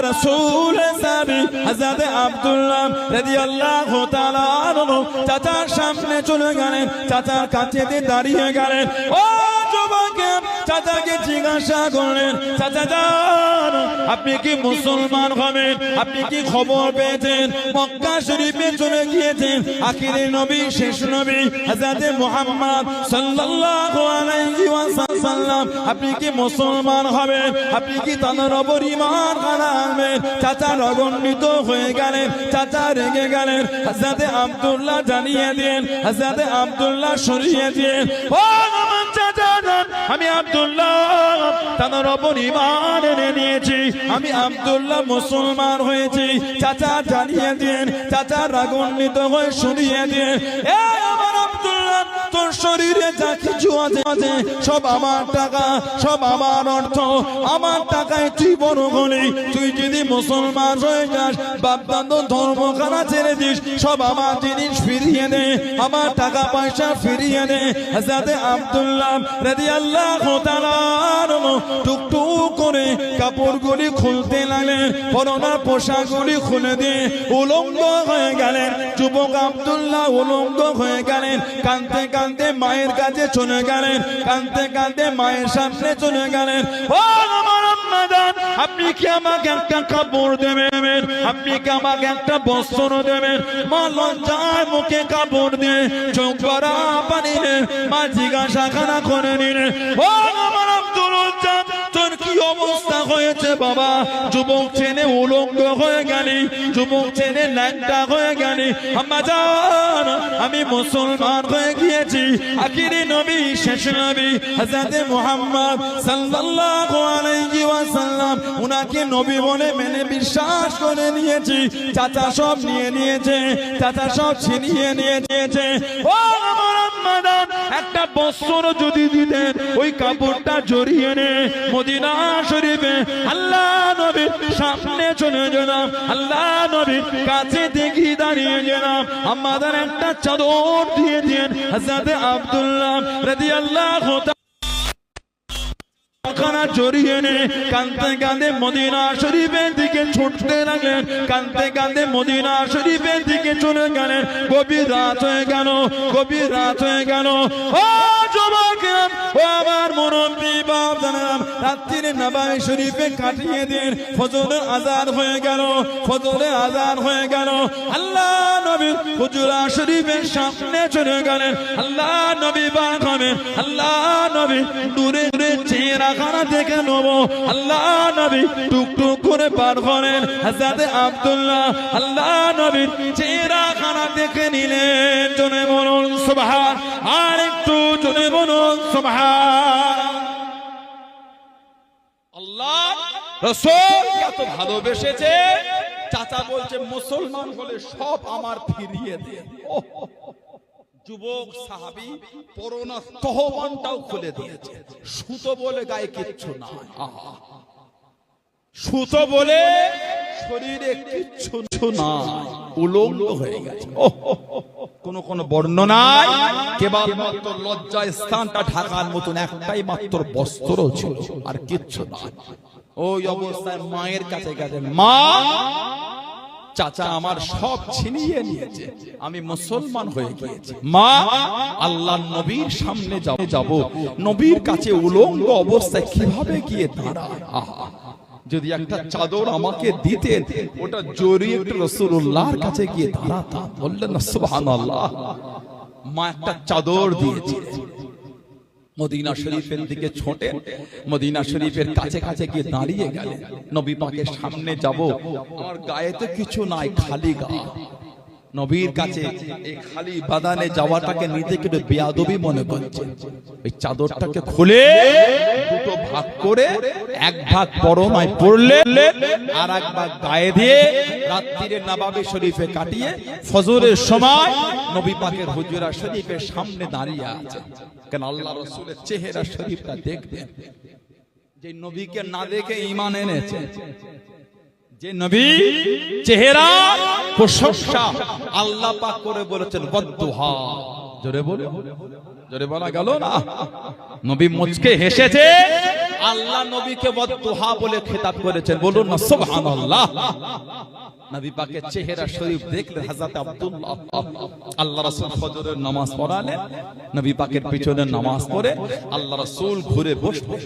রাসূল সাহাবী হযরত আব্দুল্লাহ রাদিয়াল্লাহু তাআলা আনহু চাচার সামনে চলে গেলেন, চাচার কাছে দাঁড়িয়ে গেলেন। ও যুবক, চাচাকে জিজ্ঞাসা করলেন, চাচা যান, আপনি কি মুসলমান হবেন? আপনি কি খবর পেয়েছেন মক্কা শরীফে চলে গিয়েছেন আখিরি নবী, শেষ নবী হযরত মুহাম্মদ সাল্লাল্লাহু আলাইহি ওয়াসাল্লাম, আপনি কি মুসলমান হবেন? আপনি কি তার উপর ঈমান আনবেন? চাচা রাগান্বিত হয়ে গেলেন, চাচা রেগে গেলেন। হযরত আব্দুল্লাহ জানিয়ে দিলেন, হযরত আব্দুল্লাহ সরিয়ে দিলেন, ও আমার চাচা, আমি আব্দুল্লাহ তার উপর ঈমান এনে নিয়েছি, আমি আব্দুল্লাহ মুসলমান হয়েছি। চাচা জানিয়ে দিন, চাচা রাগান্বিত হয়ে সরিয়ে দিন, এ আমার আব্দুল্লাহ, তোর শরীরে যা কিছু আছে সব আমার টাকা, সব আমার অর্থ, আমার টাকায় তুই বড় হলি। তুই যদি মুসলমান হয়ে যাস, বাপদাদা ধর্মখানা ছেড়ে দিস, সব আমার জিনিস ফিরিয়ে দে, আমার টাকা পয়সা ফিরিয়ে দে। হযরত আব্দুল্লাহ রাদিয়াল্লাহু তাআলা টুকটুক করে কাপড়গুলি খুলতে লাগলেন, পরনের পোশাকগুলি খুলে দিয়ে উলঙ্গ হয়ে গেলেন। যুবক আব্দুল্লাহ উলঙ্গ হয়ে গেলেন, কাঁদতে কাঁদতে মায়ের কাছে চলে গেলেন, কাঁদতে কাঁদতে মায়ের সামনে চলে গেলেন। ও আমার আম্মা জান, আপনি কি আমাকে একটা কাপড় দেবেন? আপনি কি আমাকে একটা বস্ত্র দেবেন? মা লজ্জায় মুখে কাপড় দিয়ে চোখ ভরা পানি নিয়ে মা জিজ্ঞাসা করে নিলেন, ও আমার আব্দুল্লাহ, তোর কি অবস্থা হয়েছে বাবা? যুবক ছেলে উলঙ্গ হয়ে গেলি, যুবক ছেলে ল্যাংটা হয়ে গেলি। আম্মা জান, আমি মুসলমান হয়ে গিয়েছি, আখিরি নবী, শেষ নবী হযরত মুহাম্মদ সাল্লাল্লাহু আলাইহি ওয়াসাল্লাম, উনাকে নবী বলে মেনে বিশ্বাস করে নিয়েছি। চাচা সব নিয়ে নিয়েছে, চাচা সব ছিনিয়ে নিয়ে নিয়েছে। ও আমার আম্মা জান, একটা বস্ত্র যদি দিতেন, ওই কাপড়টা জড়িয়ে নে মদিনা শরীফে আল্লাহ নবীর সামনে চলে যেতাম, আল্লাহ নবীর কাছে দেখি দাঁড়িয়ে যেতাম। আমাদের একটা চাদর দিয়ে দিন। হযরত আব্দুল্লাহ রাদিয়াল্লাহু তাআলা জড়িয়ে নে কাঁদতে কাঁদতে মদিনা শরীফের দিকে ছুটতে লাগলেন, কাঁদতে কাঁদতে মদিনা শরীফের দিকে চলে গেলেন। গভীর রাত হয়ে গেল, গভীর রাত হয়ে গেল। ও যুবক, ও আমার মুরব্বি বাপ জানাম, রাত্রিরে নববী শরীফে কাটিয়ে দিন। ফজরের আযান হয়ে গেল, ফজরের আযান হয়ে গেল। আল্লাহ নবী হুজরা শরীফের সামনে চলে গেলেন। আল্লাহ নবী পাক হবেন, আল্লাহ নবী দূরে দূরে চেহারাখানা দেখে নেব। আল্লাহ নবী টুকটুক করে পার করেন। হযরত আব্দুল্লাহ আল্লাহ নবীর চেহারাখানা দেখে নিলেন। জোরে বলুন সুবহান, আর একটু জোরে বলুন সুবহান। আল্লাহ রাসূল এত ভালোবেসেছে, চাচা বলছে মুসলমান হলে সব আমার ফিরিয়ে দে। যুবক সাহাবী পরনা তহবানটাও খুলে দিয়েছে। সুতো বলে গায়ে কিচ্ছু নাই, সুতো বলে শরীরে কিচ্ছু নাই, উলঙ্গ হয়ে গেছে। কোন বর্ণনায় কেবলমাত্র লজ্জা স্থানটা ঢাকার মতন একটাই মাত্র বস্ত্র ছিল, আর কিচ্ছু নাই। ওই অবস্থায় মায়ের কাছে গেলেন, মা, চাচা আমার সব ছিনিয়ে নিয়েছে, আমি মুসলমান হয়ে গিয়েছি। মা, আল্লাহর নবীর সামনে যাব, নবীর কাছে উলঙ্গ অবস্থায় কিভাবে গিয়ে দাঁড়ায়? যদি একটা চাদর আমাকে দিতেন, ওটা জড়িয়ে একটু রাসূলুল্লাহর কাছে গিয়ে দাঁড়াতাম। বললেন না সুবহানাল্লাহ। মা একটা চাদর দিয়েছে। মদিনা শরীফের দিকে ছোটেন, মদিনা শরীফের কাছে কাছে গিয়ে দাঁড়িয়ে গেলেন। নবী পাকের সামনে যাব, আমার গায়ে তো কিছু নাই, খালি গা। নবীর কাছে এই খালি বাদানে যাওয়াটাকে নিজেকে বেয়াদবি মনে করছে। এই চাদরটাকে খুলে দুটো ভাগ করে এক ভাগ পরনায় পড়লেন, আর এক ভাগ গায়ে দিয়ে রাত্রিরে নববী শরীফে কাটিয়ে ফজরের সময় নবী পাকের হুজরা শরীফের সামনে দাঁড়িয়ে আছেন। কেন আল্লাহ রাসূলের চেহারা শরীফটা দেখবেন। যে নবীকে না দেখে ঈমান এনেছে, যে নবী চেহারা প্রশংসা আল্লাহ পাক করে বলেছেন বদদুহা। জোরে বলে, জোরে বলা গেল না? নবী মুচকে হেসেছে, আল্লাহ নবীকে বদদুহা বলে খেতাব করেছেন, বলুন না সুবহানাল্লাহ। নবী পাকের চেহারা শরীফ দেখলেন হযরত আব্দুল্লাহ, আল্লাহ রাসূল ফজরের নামাজ পড়ালেন, নবী পাকের পিছনে নামাজ পড়ে আল্লাহ রাসূল ঘুরে বসলেন।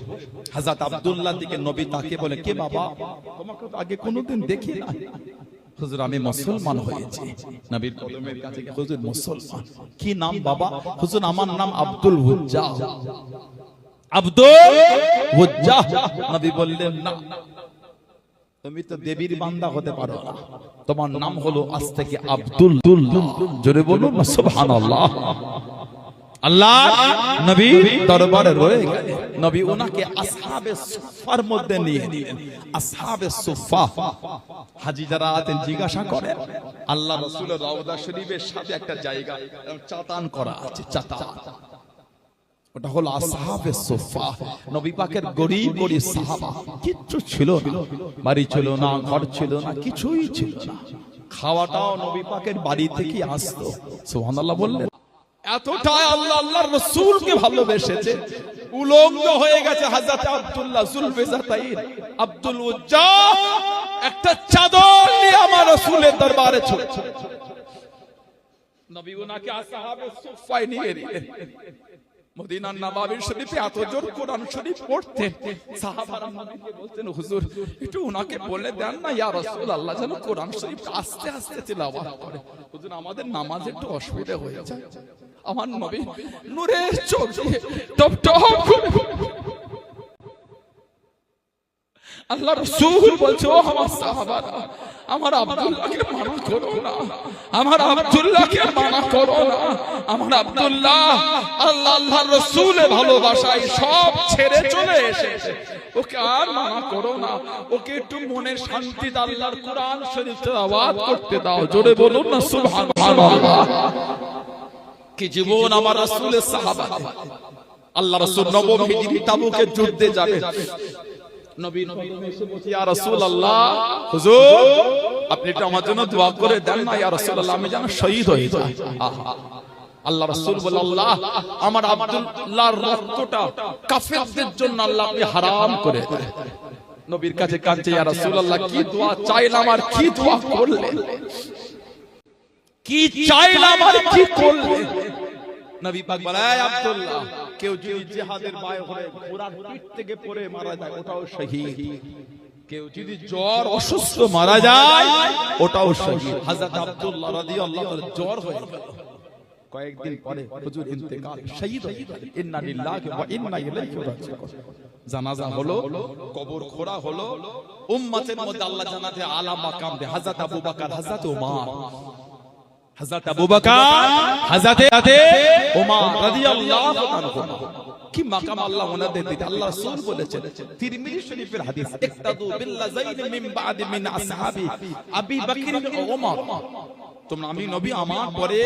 হযরত আব্দুল্লাহ দিকে নবী তাকিয়ে বলে, কে বাবা, তোমাকে তো আগে কোনোদিন দেখি না। হুজুর আমি মুসলমান হয়েছি। নবীর কদমের কাছে গিয়ে, হুজুর মুসলমান, কি নাম বাবা? হুজুর আমার নাম আব্দুল হুজ্জাহ। আব্দুল হুজ্জাহ। নবী বললেন, না, তুমি তো দেবীর বান্দা হতে পারো না, তোমার নাম হলো আজ থেকে আব্দুল্লাহ। জোরে বলুন না সুবহানাল্লাহ। আল্লাহ নবী দরবারে রয়ে গেলেন, নবী ওনাকে আসহাবে সুফার মধ্যে নিয়ে নিলেন। আসহাবে সুফা, হাজী যারা আছেন জিজ্ঞাসা করেন, আল্লাহ রাসূলের রওজা শরীফের সাথে একটা জায়গা চাতান করা আছে, চাতান, ওটা হলো আসহাবে সুফা। নবী পাকের গরীব গরীব সাহাবা, কিচ্ছু ছিল না, বাড়ি ছিল না, ঘর ছিল না, কিছুই ছিল না, খাওয়াটাও নবী পাকের বাড়ি থেকে আসতো। সুবহানাল্লাহ বললেন। এতটাই আল্লাহ আল্লাহর রাসূলকে ভালোবেসেছে, উলঙ্গ হয়ে গেছে হযরত আব্দুল্লাহ জুলফিজাতাইন আব্দুল উজ্জাহ, একটা চাদর নিয়ে আমার রাসূলের দরবারে ছিল। নবী ওনাকে আসহাবে সুফায় নিয়ে এলেন। মদিনার নববী শরীফে এত জোর কোরআন শরীফ পড়তেন, সাহাবারা নবীকে বলতেন, হুজুর একটু ওনাকে বলে দেন না ইয়া রাসূলুল্লাহ, যেন কোরআন শরীফ আস্তে আস্তে তিলাওয়াত করে। হুজুর আমাদের নামাজে একটু অসুবিধা হয়ে যায়। আমার নবী নূরের চোখ দিয়ে টপ টপ করে আল্লাহ রাসূল বলছে, ও আমার সাহাবারা, আমার আব্দুল্লাহকে মানা করো না, আমার আব্দুল্লাহকে মানা করো না। আমার আব্দুল্লাহ আল্লাহ আল্লাহর রাসূলের ভালোবাসায় সব ছেড়ে চলে এসেছে, ওকে আর মানা করো না, ওকে একটু মনের শান্তিতে আল্লাহর কোরআন শরীফ তেলাওয়াত করতে দাও। জোরে বলুন না সুবহানাল্লাহ। কি জীবন আমার রাসূলের সাহাবা। আল্লাহ রাসূল নবম হিজরি তাবুকের যুদ্ধে যাবে, নবী এসে বলছে, ইয়া রাসূলুল্লাহ, হুজুর আপনি একটু আমার জন্য দোয়া করে দেন না ইয়া রাসূলুল্লাহ, আমি যেন শহীদ হয়ে যাই। আল্লাহ রাসূল বলে, আল্লাহ আমার আব্দুল্লাহর রক্তটা কাফেরদের জন্য আল্লাহ আপনি হারাম করে দেন। নবীর কাছে কাঁদছে, ইয়া রাসূলুল্লাহ কি দোয়া চাইলাম আর কি দোয়া করলেন, কি চাইলাম আর কি করলেন। নবী পাক বলে, আব্দুল্লাহ কেউ যদি জিহাদের বাইরে হয়ে ঘোড়ার পিঠ থেকে পড়ে মারা যায় ওটাও শহীদ, কেউ যদি জ্বর অসুস্থ মারা যায় ওটাও শহীদ। হযরত আব্দুল্লাহ রাদিয়াল্লাহু তাআলা জ্বর হয়ে গেল, কয়েকদিন পরে হুজুর ইন্তেকাল, শহীদ হয়ে গেলেন। ইন্না লিল্লাহি ওয়া ইন্না ইলাইহি রাজিউন। জানাজা হলো, কবর খোঁড়া হলো, উম্মতের মধ্যে আল্লাহ জান্নাতে আলা মাকাম দে হযরত আবু বকর, হযরত ওমর, হযরত আবু বকর, হযরত ওমর রাদিয়াল্লাহু আনহু, কি মাকাম আল্লাহ ওনাদের দিতে। আল্লাহ রাসূল বলেছেন তিরমিজি শরীফের হাদিস, ইক্তাদু বিল্লাযাইন মিন বাদি মিন আসহাবি আবি বকর ও ওমর, তোমরা আমি নবী আমার পরে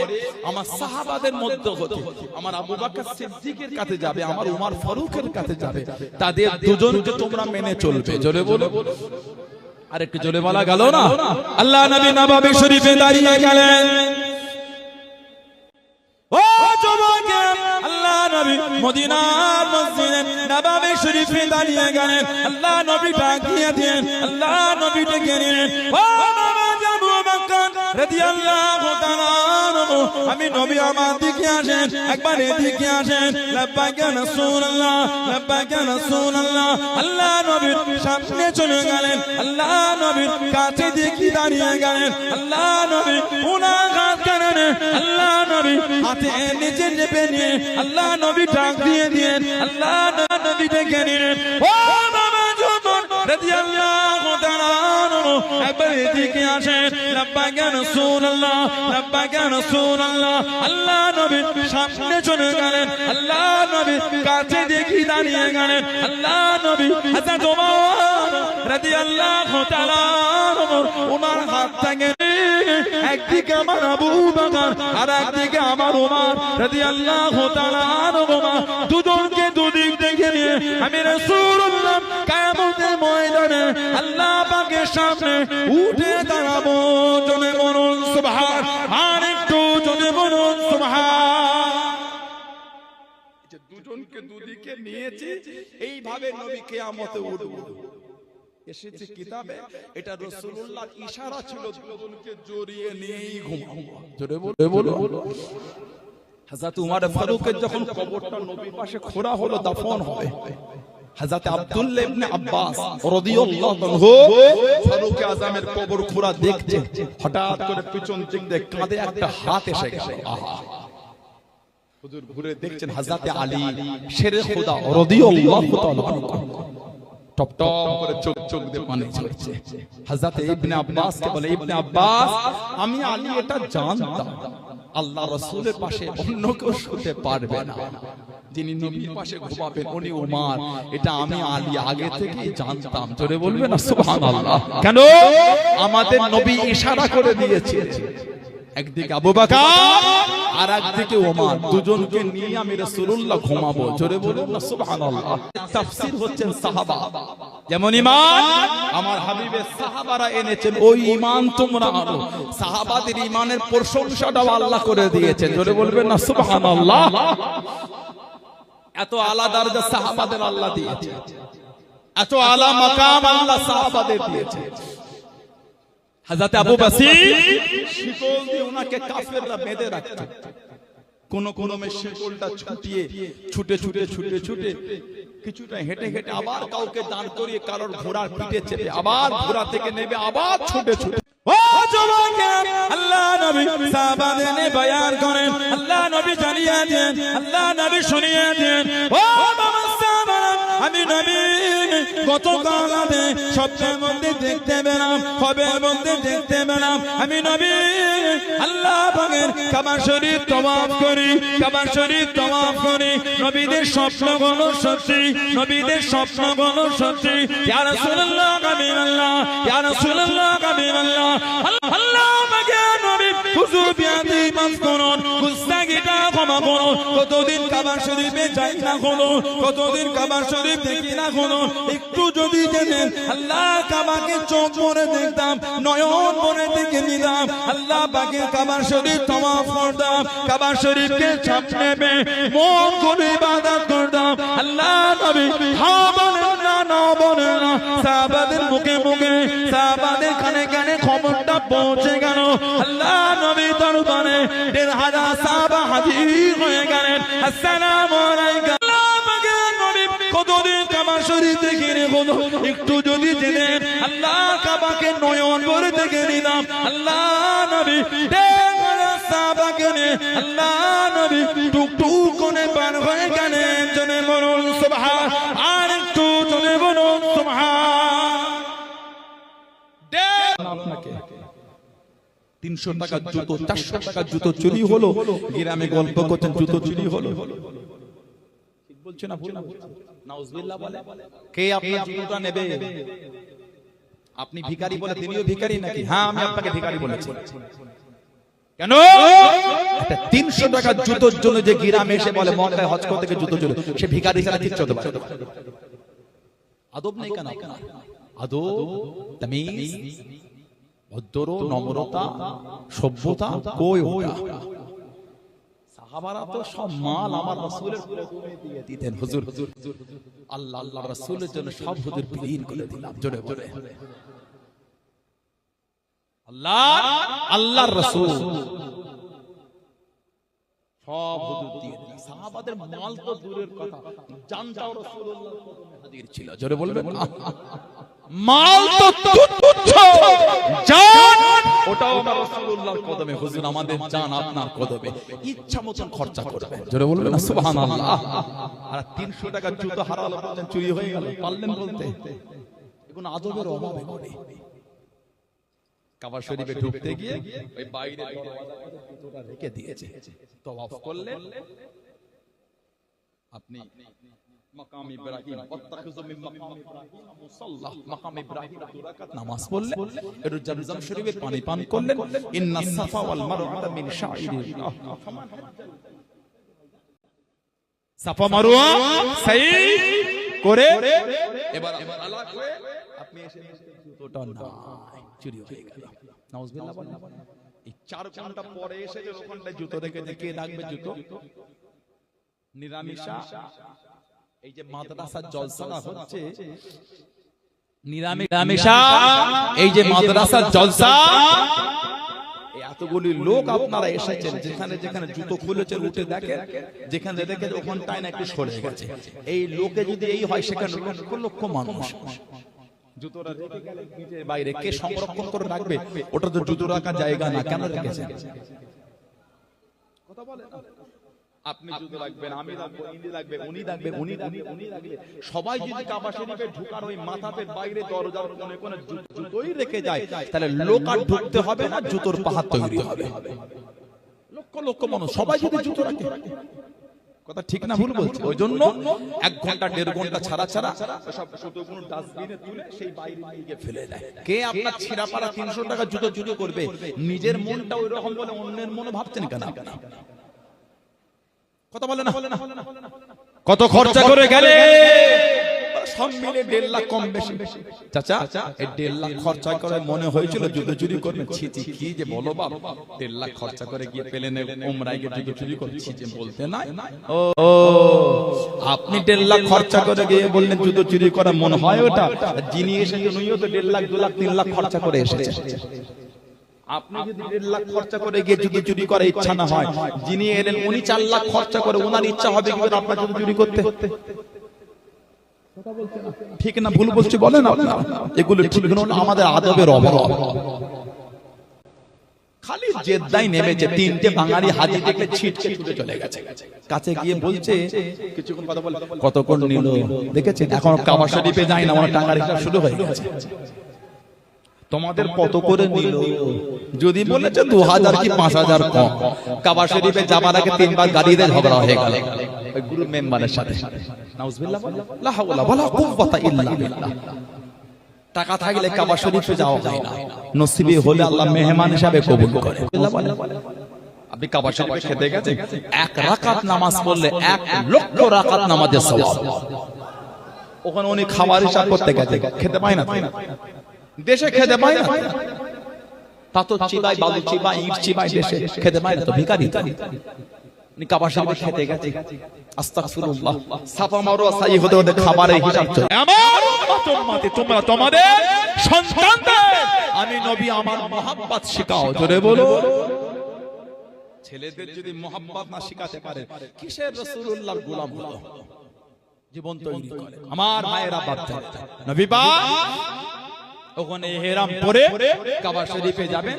আমার সাহাবাদের মধ্যে হতে আমার আবু বকর সিদ্দিকের কাছে যাবে, আমার ওমর ফারুকের কাছে যাবে, তাদের দুজনকে তোমরা মেনে চলবে। জোরে বলো, আর একটু জোরে বলা গেল না। আল্লাহ নবী নববী শরীফে দাঁড়িয়ে গেলেন। ও যুবক, আল্লাহ নবী মদিনার মসজিদে নববী শরীফে দাঁড়িয়ে গেলেন। আল্লাহ নবী ডাক দিয়ে দিলেন, আল্লাহ নবী ডেকে নিলেন, ও আবু বকর রাদিয়াল্লাহু তাআলা আনহু, আমি নবী আমার দিকে আসেন, একবার এদিকে আসেন। লাব্বাইক ইয়া রাসূলুল্লাহ, লাব্বাইক ইয়া রাসূলুল্লাহ। আল্লাহ নবীর সামনে চলে গেলেন, আল্লাহ নবীর কাছে দেখি দাঁড়িয়ে গেলেন। আল্লাহ নবী উনার হাত কেনেন, আল্লাহ নবী হাতে নিচে চেপে নিয়ে আল্লাহ নবী ডাক দিয়ে দিলেন, আল্লাহ নবী ডেকে নিলেন, ও বাবা যুবক রাদিয়াল্লাহু তাআলা আনহু, একবার এদিকে আসেন। লাব্বাইক ইয়া রাসূলুল্লাহ, লাব্বাইক ইয়া রাসূলুল্লাহ। আল্লাহ নবী সামনে চলে গেলেন, আল্লাহ নবী কাছে দেখি দাঁড়িয়ে গেলেন। আল্লাহ নবী হযরত ওমর রাদিয়াল্লাহু তাআলা আনহু ওনার হাত থেকে একদিকে আমার আবু বকর আর একদিকে আমার ওমর রাদিয়াল্লাহু তাআলা আনহু, দুজনকে দুদিক দেখে নিয়ে আমি রাসূলুল্লাহ কিয়ামতের ময়দানে আল্লাহ পাকের সামনে উঠে দাঁড়াবো। জনে বলুন সুবহান, আর একটু জনে বলুন সুবহান। দুজনকে দুজনকে দুদিকে নিয়েছি, এইভাবে নবী কিয়ামতে উঠবে। এসেছে কিতাবে, এটা রাসূলুল্লাহর ইশারা ছিল দুজনকে জড়িয়ে নিয়েই ঘুমাবো। জোরে বলো। হযরত উমর ফারুকের যখন কবরটা নবীর পাশে খোঁড়া হলো, দাফন হবে, হযরত আব্দুল্লাহ ইবনে আব্বাস রাদিয়াল্লাহু আনহু ফারুক আযমের কবর খোঁড়া দেখছে, হঠাৎ করে পিছন দিক দিয়ে কাঁধে একটা হাত এসে গেল। আহা, হুজুর ঘুরে দেখছেন হযরত আলী শেরে খোদা রাদিয়াল্লাহু তাআলা টপ টপ করে চোখ দিয়ে পানি ঝরছে। হযরত ইবনে আব্বাস কে বলে, ইবনে আব্বাস, আমি আলী এটা জানতাম আল্লাহ রাসূলের পাশে অন্য কেউ শুতে পারবে না, যিনি নবীর পাশে ঘুমাবেন উনি উমর, এটা আমি আলী আগে থেকেই জানতাম। জোরে বলবেন না সুবহানাল্লাহ। কেন? আমাদের নবী ইশারা করে দিয়েছে, একদিকে আবু বকর আর একদিকে ওমর, দুজনকে নিয়ে আমি রাসূলুল্লাহ ঘুমাবো। জোরে বলুন না সুবহানাল্লাহ। তাফসীর হচ্ছেন সাহাবা, যেমন ঈমান আমার হাবিবের সাহাবারা এনেছেন, ওই ঈমান তোমরা আনো। সাহাবাদের ঈমানের প্রশংসাটাও আল্লাহ করে দিয়েছেন। জোরে বলবেন না সুবহানাল্লাহ। এত আলা দরজা সাহাবাদের আল্লাহ দিয়েছে, এত আলা মাকাম আল্লাহ সাহাবাদের দিয়েছে। হযরত আবু বসির শিকল দিয়ে ওনাকে কাফেররা বেঁধে রাখত, কোন শিকলটা ছুটে কিছুটা হেঁটে আবার কাউকে দাঁড় করিয়ে কারোর ঘোড়ার পিঠে চেপে আবার ঘোড়া থেকে নেবে, আবার ছুটে ও যুবকেরা, আল্লাহ নবী সাহাবাদের বয়ান করেন, আল্লাহ নবী জানিয়ে দেন, আল্লাহ নবী শুনিয়ে দেন। ও বাবা সাহাবারা, আমি নবী গতকাল রাতে স্বপ্নের মধ্যে দেখতে পেলাম, খবের মধ্যে দেখতে পেলাম, আমি নবী আল্লাহ পাকের কাবা শরীফ তওয়াফ করি, কাবা শরীফ তওয়াফ করি। নবীদের স্বপ্নগুলো সত্যি, নবীদের স্বপ্নগুলো সত্যি। ইয়া রাসূলুল্লাহ কাবিরাল্লাহ, ইয়া রাসূলুল্লাহ কাবিরাল্লাহ, আল্লাহ পাকের নবী হুজুর বিয়াদি মাফ করুন, গুস্তাগিটা ক্ষমা করুন। কতদিন কাবা শরীফে যাই না হলো, কতদিন কাবা শরীফ দেখি না হলো, একটু যদি জেনেন আল্লাহ কাবাকে চোখ ভরে দেখতাম, নয়ন ভরে দেখে নিতাম, আল্লাহ পাকের কাবা শরীফ তওয়াফ করতাম, কাবা শরীফকে সামনে পেয়ে মন করে ইবাদত করতাম। আল্লাহ নবী হ্যাঁ বলেন না, না বলেন না, সাহাবাদের মুখে মুখে, সাহাবাদের কানে কানে খবরটা পৌঁছে গেল। আল্লাহ নবী দরবারে ১,৫০০ সাহাবা হাজির হয়ে গেলেন। আসসালামু আলাইকুম। কতদিন কাবা শরীফ দেখে রে হলো, একটু যদি জেনেন আল্লাহ কাবাকে নয়ন ভরে দেখে নিলাম। আল্লাহ নবী সাহাবাকে নিয়ে আল্লাহ নবী টুকটুক করে পার হয়ে গেলেন। জনে বলুন সুবহান, আর একটু জনে বলুন সুবহান। আপনাকে ৩০০ টাকার জুতো, ৪০০ টাকার জুতো চুরি হলো, গ্রামে গল্প করছেন জুতো চুরি হলো, বলছে না ভুল নাউজুবিল্লাহ বলে, কে আপনার জুতোটা নেবে? আপনি ভিখারি বলে তিনিও ভিখারি নাকি? হ্যাঁ, আমি আপনাকে ভিখারি বলেছি। কেন? ৩০০ টাকার জুতোর জন্য যে গ্রামে এসে বলে মক্কায় হজ করতে গিয়ে জুতো চুরি, সে ভিখারি ছাড়া কিচ্ছু হতে পারে? আদব নেই কেন? আদব, তামিজ, ভদ্র, নম্রতা, সভ্যতা কই ওটা? সাহাবারা তো সব মাল আমার রাসূলের কদমে দিয়ে দিতেন। হুজুর আল্লাহ আল্লাহ রাসূলের জন্য সব হুজুর বিলীন করে দিলাম। জোরে জোরে আল্লাহ আল্লাহর রাসূল সব হুজুর দিয়ে দিলাম। সাহাবাদের মাল তো দূরের কথা, জানটাও রাসূলুল্লাহর কদমে হাজির ছিল। জোরে বলবেন, মাল তো তুচ্ছ, জান ওটাও আমার রাসূলুল্লাহর কদমে। হুজুর আমাদের জান আপনার কদমে, ইচ্ছা মতন খরচা করবেন। জোরে বলবেন না সুবহানাল্লাহ। আর ৩০০ টাকার জুতো হারালো, বললেন চুরি হয়ে গেল, পারলেন বলতে? এখন আদবের অভাবে করে কাবা শরীফে ঢুকতে গিয়ে ওই বাইরে জুতোটা রেখে দিয়েছে। তওয়াফ করলেন আপনি মাকাম ইব্রাহিম, ওয়াত্তাখিযু মিন মাকাম ইব্রাহিম মুসাল্লা, মাকাম ইব্রাহিম ২ রাকাত নামাজ পড়লেন, একটু জমজম শরীফের পানি পান করলেন। ইন্নাস সাফা ওয়াল মারওয়াতা মিন শাইরিল্লাহ, সাফা মারওয়া সাই করে এবার আলাদা হয়ে আপনি এসে জুতোটা নাই, চুরি হয়ে গেল। নাউজুবিল্লাহ বলেন। এই ৪ ঘন্টা পরে এসে যে ওখানটা জুতো রেখে কে রাখবে? জুতো নিরামিষা এই যে মাদ্রাসার জলসাটা হচ্ছে নিরামিষা, এই যে মাদ্রাসার জলসা, এতগুলি লোক আপনারা এসেছেন, যেখানে যেখানে জুতো খুলেছেন উঠে দেখেন, যেখানে দেখে ওখানটায় না একটু সরে গেছে। এই লোকে যদি এই হয়, সেখানে লক্ষ লক্ষ মানুষ জুতোটা রেখে গেলে নিজের বাইরে কে সংরক্ষণ করে রাখবে? ওটা তো জুতো রাখার জায়গা না, কেন রেখেছেন? কথা বলে আপনি জুতো রাখবেন, আমি রাখবো, ইনি রাখবে, উনি রাখবে, উনি রাখবে, সবাই যদি কাবা শরীফে ঢোকার ওই মাথাতে বাইরে দরজার কোণে কোণে জুতোই রেখে যায়, তাহলে লোক আর ঢুকতে হবে না, জুতোর পাহাড় তৈরি হবে। লক্ষ লক্ষ মানুষ সবাই যদি জুতো রাখে, কথা ঠিক না ভুল বলছি? ওই জন্য 1 ঘন্টা 1.5 ঘন্টা ছাড়া ছাড়া সব জুতোগুলো ডাস্টবিনে তুলে সেই বাইরে নিয়ে ফেলে দেয়। কে আপনার ছিঁড়াপাড়া 300 টাকা জুতো চুরি করবে? নিজের মনটা ওই রকম বলে অন্যের মনে ভাবছেন কেন? কথা বলে না, কত খরচা করে গেলে সব মিলে 1.5 লাখ কম বেশি। চাচা এই 1.5 লাখ খরচা করে মনে হয়েছিল জুতো চুরি করবে? ছিচি, কি যে বলো বাপ, 1.5 লাখ খরচা করে গিয়ে পেলেনে উমরায় গিয়ে জুতো চুরি করছি যে বলতে নাই। ও আপনি 1.5 লাখ খরচা করে গিয়ে বললেন জুতো চুরি করা মনে হয় ওটা? যিনি এসেছেন উনিও তো 1.5 লাখ 2 লাখ 3 লাখ খরচা করে এসেছেন। আপনি যদি 1.5 লাখ খরচা করে গিয়ে জুতো চুরি করার ইচ্ছা না হয়, যিনি এলেন উনি 4 লাখ খরচা করে, ওনার ইচ্ছা হবে কি আপনার জুতো চুরি করতে? ঠিক না ভুল বলছি বলেন আপনারা? এগুলো ঠিক না, আমাদের আদবের অভাব। খালি জেদ্দাই নেমেছে, 3টে বাঙালি হাজি দেখলে ছিটকে ছুটে চলে গেছে। কাছে গিয়ে বলছে, কিছুক্ষণ কথা বলে, কত কোন নিল দেখেছেন? এখন কাবা শরীফে যায় না, আমার টাকার হিসাব শুরু হয়ে গেছে। তোমাদের কত করে নিল? যদি বলেছে 2000 কি 5000 কম। কাবা শরীফে যাবার আগে 3 বার গাড়িতে ঝগড়া হয়ে গেল ওই গ্রুপ মেম্বারের সাথে। নাউজুবিল্লাহ, লা হাওলা ওয়ালা কুওয়াতা ইল্লা বিল্লাহ। টাকা থাকলে কাবা শরীফে যাওয়া যায় না, নসিবে হলে আল্লাহ মেহমান হিসাবে কবুল করে। আপনি কাবা শরীফে খেতে গেছেন, 1 রাকাত নামাজ পড়লে 1 লক্ষ রাকাত নামাজের সওয়াব। ওখানে উনি খাবার হিসাব করতে গেছে, খেতে পায় না, দেশে খেতে পায় না, পাথর চিবাই, বালু চিবাই, ইট চিবাই, দেশে খেতে পায় না, তো ভিখারি। কাবা শরীফে খেতে গেছে, আস্তাগফিরুল্লাহ, সাফা মারওয়া সাই হতে হতে খাবারের হিসাব চলে। আমার উম্মতে তোমরা তোমাদের সন্তানদের আমি নবী আমার মহব্বত শেখাও। জোরে বলো। ছেলেদের যদি মহব্বত না শিখাতে পারে, কিসের রাসূলুল্লাহর গোলাম হলো? জীবন তৈরি করে। আমার মায়েরা বাচ্চা নবী পাক ওখানে ইহরাম পরে কাবা শরীফে যাবেন।